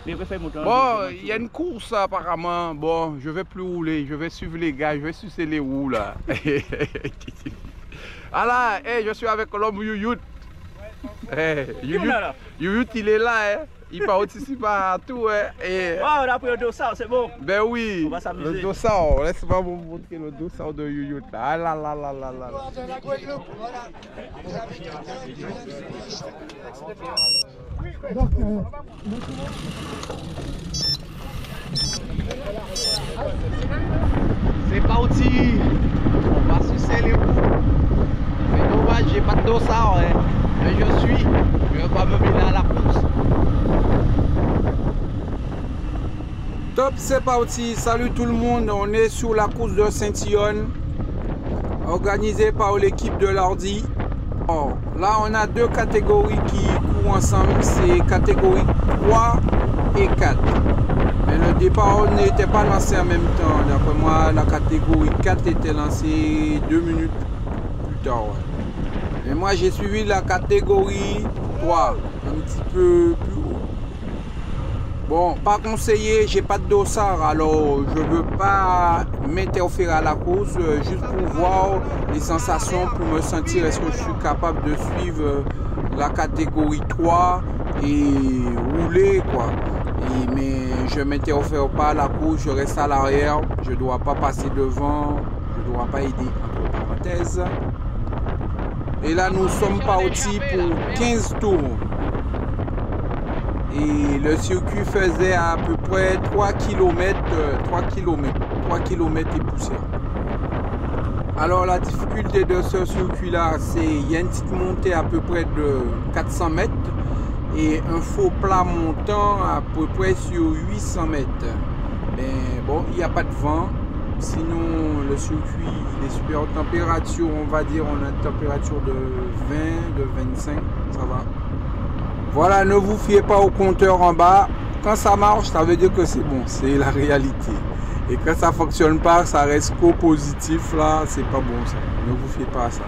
Bon, il y a une course apparemment. Bon, je vais plus rouler, je vais suivre les gars, je vais sucer les roues là. Ah là, je suis avec l'homme Youyut. Youyut, il est là, hein. Il participe à tout. Hein. On a pris le dossard, c'est bon. Ben oui, on va s'amuser. Le dossard, laisse-moi vous montrer le dossard de Youyut. Ah là là là là là. C'est parti. On va sucer les roues. C'est dommage, j'ai pas de dossard, hein. Mais je vais pas me mêler à la course. Top, c'est parti. Salut tout le monde. On est sur la course de Saint-Yonne, organisée par l'équipe de l'Ordi. Oh, là, on a deux catégories qui courent ensemble. C'est catégorie 3 et 4. Mais le départ n'était pas lancé en même temps. D'après moi, la catégorie 4 était lancée 2 minutes plus tard. Ouais. Mais moi, j'ai suivi la catégorie 3, un petit peu plus haut. Bon, pas conseillé, j'ai pas de dossard, alors je veux pas m'interférer à la course, juste pour voir les sensations, pour me sentir est-ce que je suis capable de suivre la catégorie 3 et rouler quoi. Mais je m'interfère pas à la course, je reste à l'arrière, je dois pas passer devant, je dois pas aider entre parenthèses. Et là nous sommes partis pour 15 tours. Et le circuit faisait à peu près 3 km et poussière. Alors la difficulté de ce circuit là, c'est il y a une petite montée à peu près de 400 mètres et un faux plat montant à peu près sur 800 mètres. Mais bon, il n'y a pas de vent. Sinon le circuit il est super haute température, on va dire on a une température de 20, de 25, ça va. Voilà, ne vous fiez pas au compteur en bas. Quand ça marche, ça veut dire que c'est bon, c'est la réalité. Et quand ça fonctionne pas, ça reste qu'au positif, là, c'est pas bon ça. Ne vous fiez pas à ça.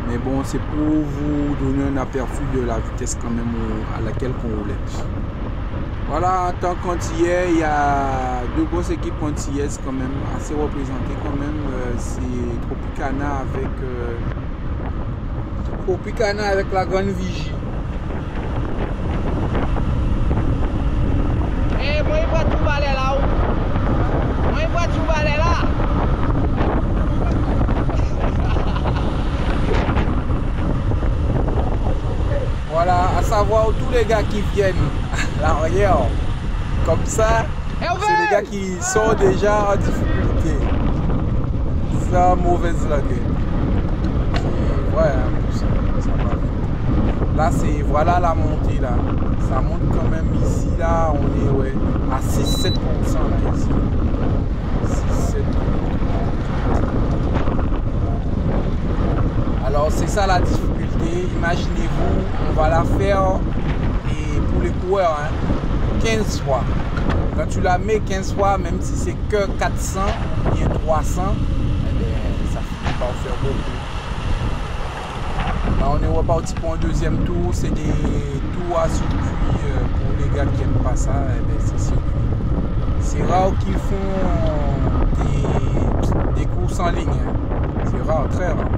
Mais bon, c'est pour vous donner un aperçu de la vitesse quand même à laquelle on roulait. Voilà, tant qu'antillais, il y a deux grosses équipes antillaises quand même, assez représentées quand même. C'est Tropicana avec la Grande Vigie. Moi, il voit tout balai là-haut. Moi, il voit tout balai là. Voilà, à savoir tous les gars qui viennent à l'arrière, comme ça, c'est les gars qui sont déjà en difficulté. Ça, mauvaise langue. Ouais, ça va vite. Là, c'est, voilà la montée là. Ça monte quand même ici, là, on est ouais, à 6-7% là, ici. 6-7%. Alors, c'est ça la difficulté. Imaginez-vous, on va la faire et pour les coureurs, hein, 15 fois. Quand tu la mets 15 fois, même si c'est que 400 ou bien 300, eh bien, ça finit par faire beaucoup. Là, on est reparti pour un deuxième tour. C'est des tours à circuit pour les gars qui n'aiment pas ça. Eh bien, c'est circuit. C'est rare qu'ils font des courses en ligne. C'est rare, très rare.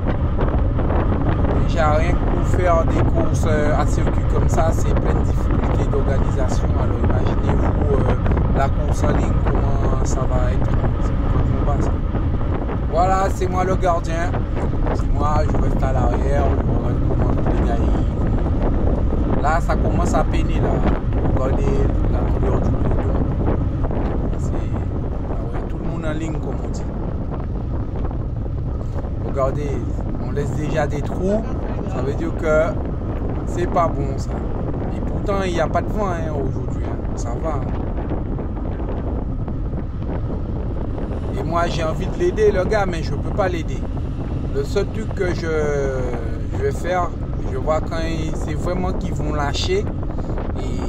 Déjà, rien que pour faire des courses à circuit comme ça, c'est plein de difficultés d'organisation. Alors, imaginez-vous la course en ligne, comment ça va être. C'est complètement bas, ça. Voilà, c'est moi le gardien. C'est moi, je reste à l'arrière, je regarde comment tous les gars y... Là, ça commence à peiner là. Regardez la longueur du peloton. Ouais, tout le monde en ligne comme on dit. Regardez, on laisse déjà des trous. Ça veut dire que c'est pas bon ça. Et pourtant, il n'y a pas de vent hein, aujourd'hui. Hein. Ça va. Hein. Et moi, j'ai envie de l'aider, le gars, mais je ne peux pas l'aider. Le seul truc que je vais faire, je vois quand c'est vraiment qu'ils vont lâcher et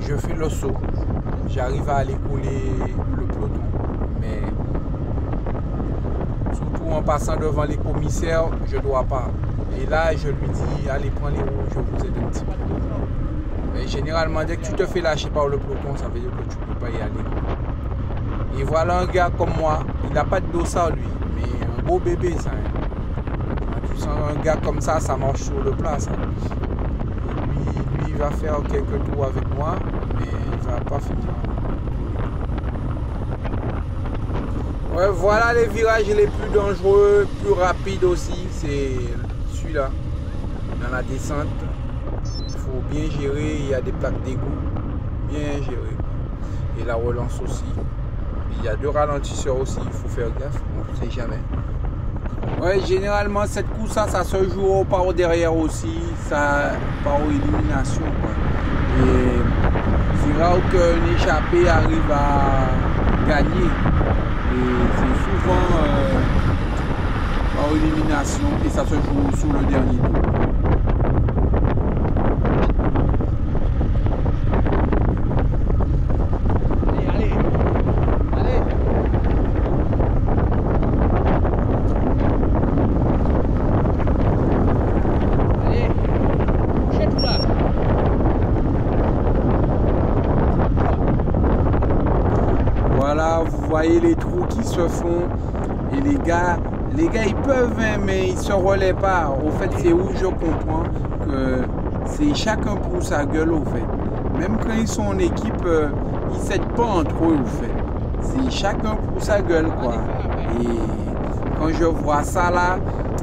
je fais le saut. J'arrive à aller couler le peloton. Mais surtout en passant devant les commissaires, je ne dois pas. Et là, je lui dis, allez, prends les roues, je vous aide un petit peu. Mais généralement, dès que tu te fais lâcher par le peloton, ça veut dire que tu ne peux pas y aller. Et voilà un gars comme moi, il n'a pas de dossard lui, mais un beau bébé ça. Hein. Tu sens un gars comme ça marche sur le plat ça. Et lui, il va faire quelques tours avec moi, mais il va pas finir. Ouais, voilà les virages les plus dangereux, plus rapides aussi, c'est celui-là. Dans la descente, il faut bien gérer, il y a des plaques d'égout, bien gérer. Et la relance aussi. Il y a 2 ralentisseurs aussi, il faut faire gaffe, on ne sait jamais. Ouais, généralement cette course ça se joue par derrière aussi, ça par élimination quoi. Et c'est rare qu'un échappé arrive à gagner. Et c'est souvent par élimination et ça se joue sur le dernier tour. Voilà, vous voyez les trous qui se font et les gars ils peuvent hein, mais ils se relaient pas. Au fait c'est où je comprends que c'est chacun pour sa gueule au fait. Même quand ils sont en équipe, ils s'aident pas entre eux au fait. C'est chacun pour sa gueule quoi. Et quand je vois ça là,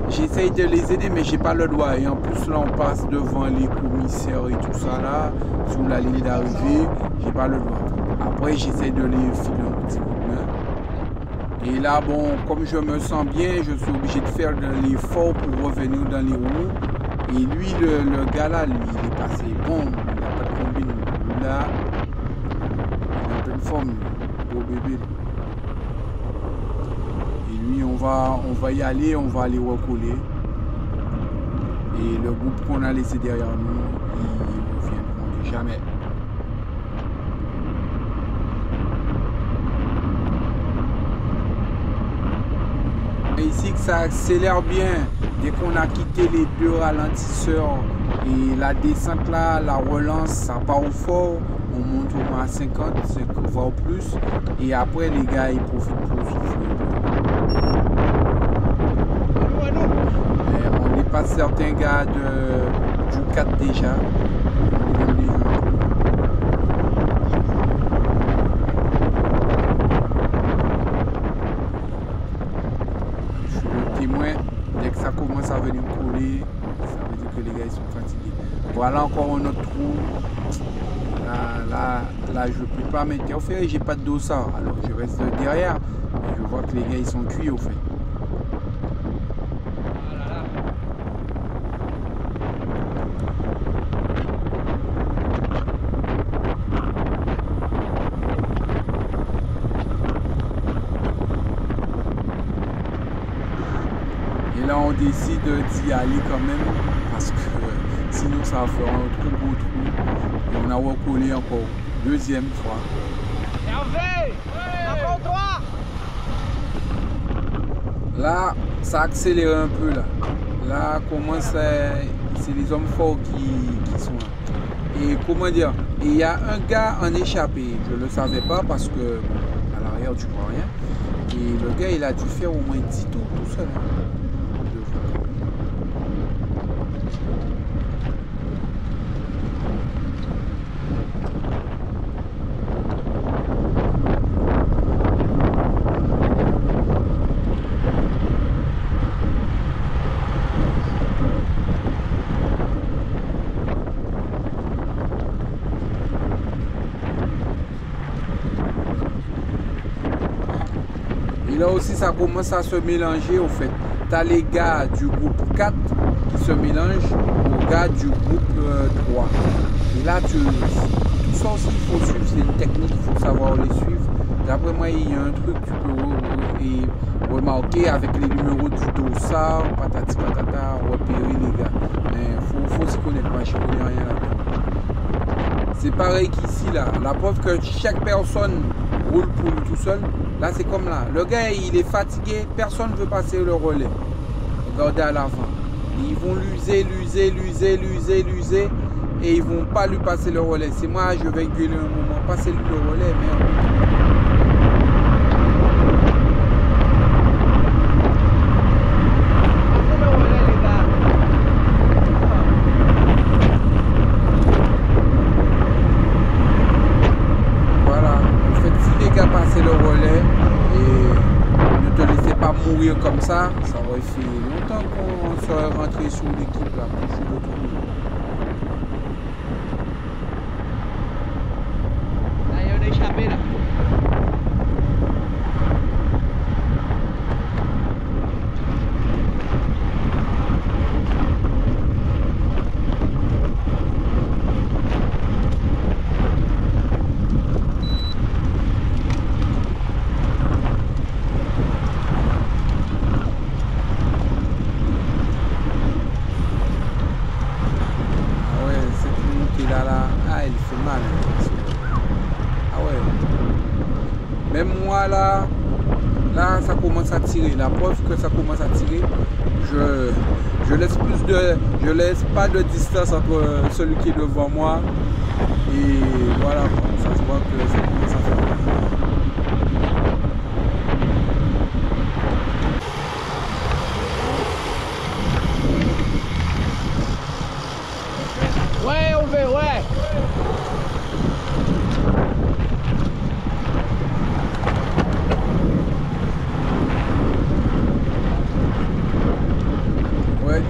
j'essaye de les aider mais j'ai pas le droit. Et en plus là on passe devant les commissaires et tout ça là, sur la ligne d'arrivée, j'ai pas le droit. Après, j'essaie de les filer un petit coup de main. Et là, bon, comme je me sens bien, je suis obligé de faire de l'effort pour revenir dans les roues. Et lui, le gars là, lui, il est passé bon. Il n'a pas de combine. Là, il est en pleine forme, beau bébé. Et lui, on va y aller, on va aller recoller. Et le groupe qu'on a laissé derrière nous, ils reviendront jamais. Ici que ça accélère bien dès qu'on a quitté les 2 ralentisseurs et la descente là, la relance ça part au fort, on monte au moins à 50, voire plus et après les gars ils profitent pour souffler. On dépasse certains gars du 4 déjà. Dès que ça commence à venir me coller, ça veut dire que les gars ils sont fatigués. Voilà encore un autre trou. Là je ne peux pas m'interférer, j'ai pas de dossard. Alors je reste derrière. Et je vois que les gars ils sont cuits au fait. Et là on décide d'y aller quand même parce que sinon ça va faire un trop beau trou. Et on a recollé encore 2e fois. Hervé, encore 3. Là ça accélère un peu là. Là commence c'est les hommes forts qui sont là. Et comment dire, il y a un gars en échappé. Je ne le savais pas parce que bon, à l'arrière tu vois rien. Et le gars il a dû faire au moins 10 tours tout seul. Et là aussi ça commence à se mélanger au fait. Tu as les gars du groupe 4 qui se mélangent aux gars du groupe 3. Et là tout ça aussi il faut suivre, c'est une technique, il faut savoir les suivre. D'après moi il y a un truc que tu peux remarquer avec les numéros du dossard, patati patata, repérer les gars. Mais faut s'y connaître, moi je connais rien là-dedans. C'est pareil qu'ici là, la preuve que chaque personne roule pour lui tout seul. Là c'est comme là, le gars il est fatigué, personne ne veut passer le relais. Regardez à l'avant. Ils vont l'user. et ils vont pas lui passer le relais. C'est moi, je vais gueuler un moment, passer lui le relais, merde. Mourir comme ça aurait fait longtemps qu'on serait rentré sur l'équipe là pour jouer l'autre niveau. Là, il y a un échappé là. Là, ça commence à tirer. La preuve que ça commence à tirer, je laisse pas de distance entre celui qui est devant moi et voilà, ça se voit que ça commence à faire. Ouais, on veut, ouais.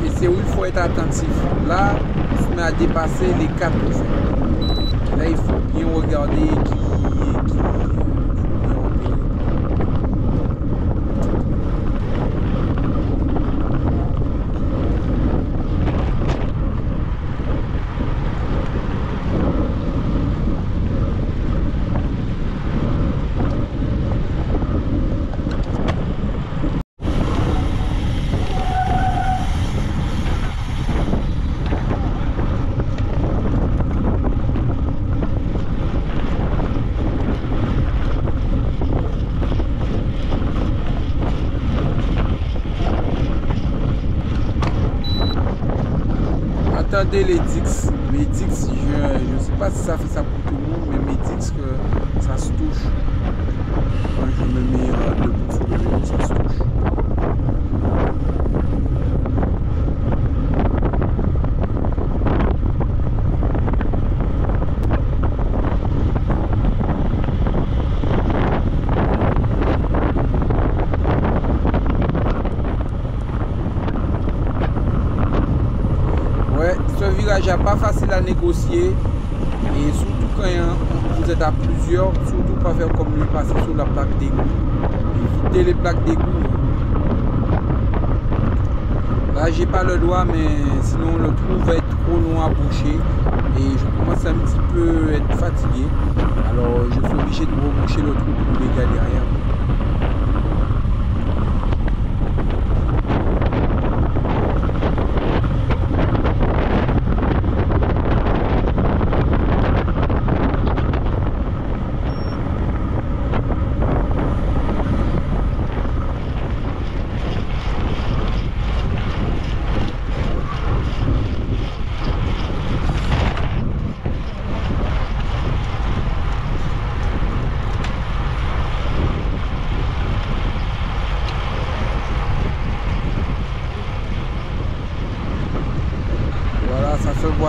Et c'est où il faut être attentif. Là, on se met à dépasser les 4 en fait. Là, il faut bien regarder qui attendez les dix. Mes dix, je ne sais pas si ça fait ça pour tout le monde, mais mes dix que ça se touche. Quand je me mets debout sur le vélo, ça se touche. Pas facile à négocier et surtout quand vous êtes à plusieurs, surtout pas faire comme lui, passer sur la plaque d'égout, éviter les plaques d'égout. Là j'ai pas le doigt, mais sinon le trou va être trop long à boucher et je commence un petit peu à être fatigué, alors je suis obligé de reboucher le trou pour les gars derrière.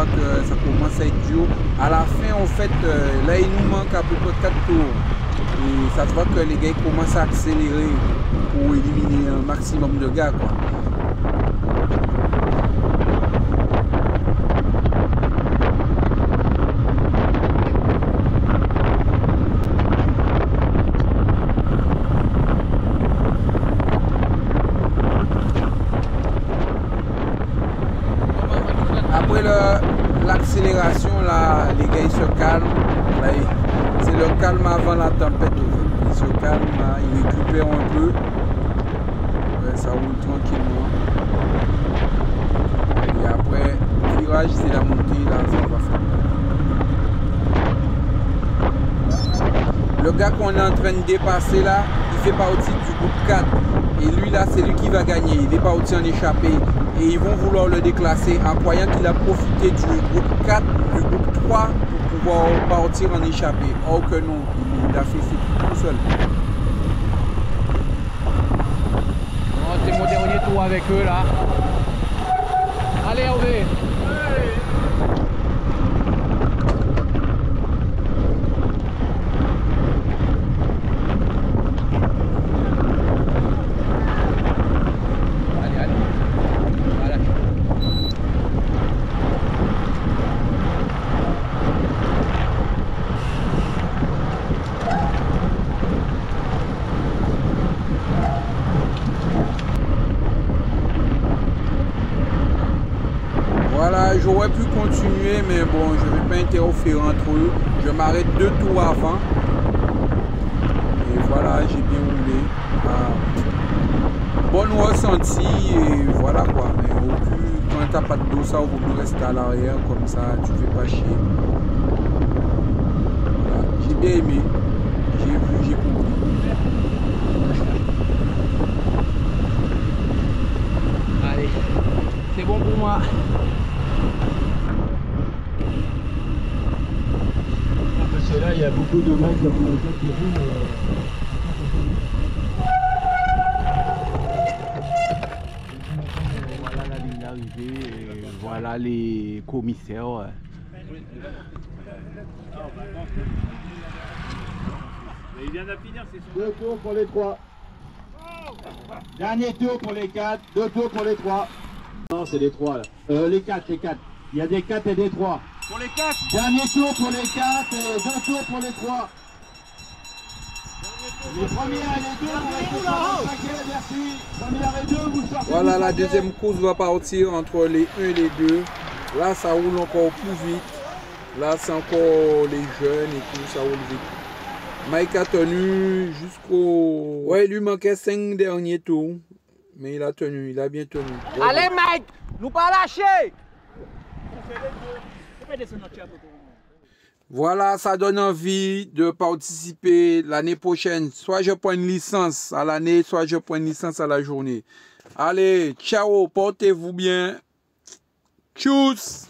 Que ça commence à être dur. À la fin, en fait, là, il nous manque à peu près 4 tours. Et ça se voit que les gars commencent à accélérer pour éliminer un maximum de gars, quoi. Après l'accélération, là, les gars ils se calment. C'est le calme avant la tempête. Ils se calment, là, ils récupèrent un peu. Ouais, ça roule tranquillement. Et après, le virage, c'est la montée, là, ça va faire. Le gars qu'on est en train de dépasser là, il fait partie du groupe 4. Et lui là, c'est lui qui va gagner. Il est parti en échappée. et ils vont vouloir le déclasser en croyant qu'il a profité du groupe 4, du groupe 3 pour pouvoir partir en échappée. Or que non, il a fait tout seul. Oh, c'est mon dernier tour avec eux là. Allez Hervé. Voilà, j'aurais pu continuer, mais bon, je ne vais pas interférer entre eux. Je m'arrête 2 tours avant. Et voilà, j'ai bien roulé. Bon ressenti, et voilà quoi. Mais au plus, quand tu n'as pas de dos, ça, au mieux rester à l'arrière, comme ça, tu ne fais pas chier. Voilà, j'ai bien aimé. J'ai vu, j'ai compris. Allez, c'est bon pour moi. Parce que là, il y a beaucoup de mecs qui roulent. Voilà la ligne d'arrivée et voilà les commissaires. Il vient de finir, c'est son... 2 tours pour les 3. Dernier tour pour les 4, 2 tours pour les 3. Non, c'est les 3 là. Les 4. Il y a des 4 et des 3. Pour les 4. Dernier tour pour les 4 et 2 tours pour les 3. Les premières et les 2, vous restez sur le paquet, merci. Première et 2, vous sortez. Voilà, la deuxième course va partir entre les 1 et les 2. Là, ça roule encore plus vite. Là, c'est encore les jeunes et tout, ça roule vite. Mike a tenu jusqu'au... Ouais, il lui manquait 5 derniers tours. Mais il a tenu, il a bien tenu. Allez Mike, nous pas lâcher. Voilà, ça donne envie de participer l'année prochaine. Soit je prends une licence à l'année, soit je prends une licence à la journée. Allez, ciao, portez-vous bien. Tchuss!